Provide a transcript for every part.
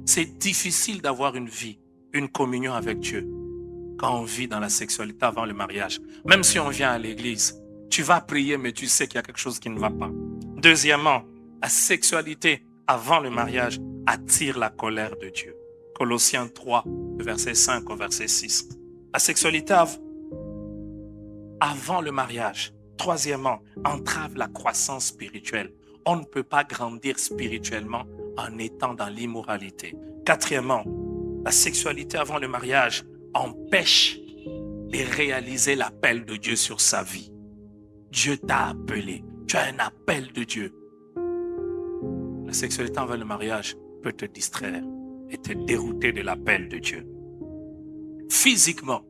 C'est difficile d'avoir une vie, une communion avec Dieu quand on vit dans la sexualité avant le mariage. Même si on vient à l'église, tu vas prier, mais tu sais qu'il y a quelque chose qui ne va pas. Deuxièmement, la sexualité avant le mariage attire la colère de Dieu. Colossiens 3, verset 5 au verset 6. La sexualité avant le mariage. Troisièmement, entrave la croissance spirituelle. On ne peut pas grandir spirituellement en étant dans l'immoralité. Quatrièmement, la sexualité avant le mariage empêche de réaliser l'appel de Dieu sur sa vie. Dieu t'a appelé. Tu as un appel de Dieu. La sexualité avant le mariage peut te distraire et te dérouter de l'appel de Dieu. Physiquement,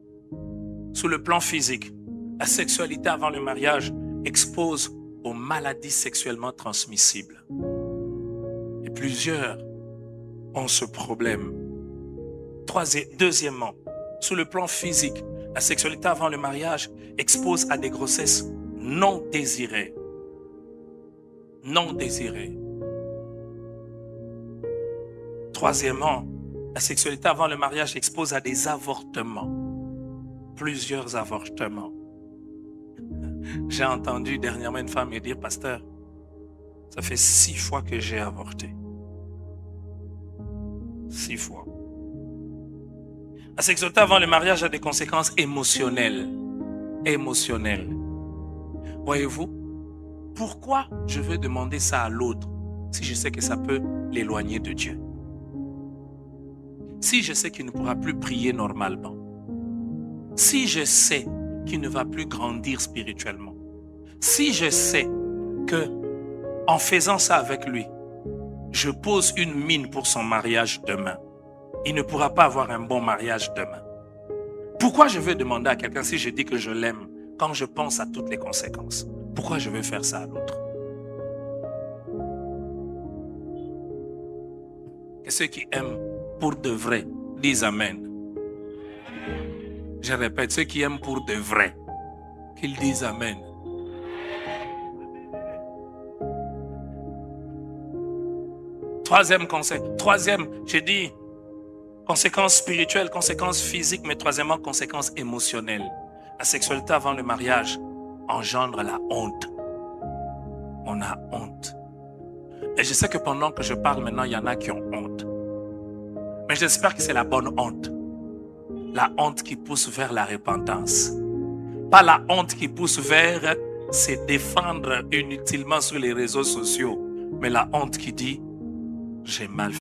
sur le plan physique, la sexualité avant le mariage expose aux maladies sexuellement transmissibles. Et plusieurs ont ce problème. Deuxièmement, sur le plan physique, la sexualité avant le mariage expose à des grossesses non désirées. Non désirées. Troisièmement, la sexualité avant le mariage expose à des avortements. Plusieurs avortements. J'ai entendu dernièrement une femme me dire, pasteur, ça fait 6 fois que j'ai avorté. 6 fois. La sexualité avant le mariage a des conséquences émotionnelles. Émotionnelles. Voyez-vous, pourquoi je veux demander ça à l'autre si je sais que ça peut l'éloigner de Dieu? Si je sais qu'il ne pourra plus prier normalement, si je sais qu'il ne va plus grandir spirituellement, si je sais que en faisant ça avec lui, je pose une mine pour son mariage demain, il ne pourra pas avoir un bon mariage demain. Pourquoi je veux demander à quelqu'un si je dis que je l'aime quand je pense à toutes les conséquences? Pourquoi je veux faire ça à l'autre? Que ceux qui aiment pour de vrai disent Amen. Je répète, ceux qui aiment pour de vrai, qu'ils disent Amen. Troisième, j'ai dit conséquences spirituelles, conséquences physiques, mais troisièmement, conséquences émotionnelles. La sexualité avant le mariage engendre la honte. On a honte. Et je sais que pendant que je parle maintenant, il y en a qui ont honte. Mais j'espère que c'est la bonne honte. La honte qui pousse vers la repentance. Pas la honte qui pousse vers se défendre inutilement sur les réseaux sociaux. Mais la honte qui dit, j'ai mal fait.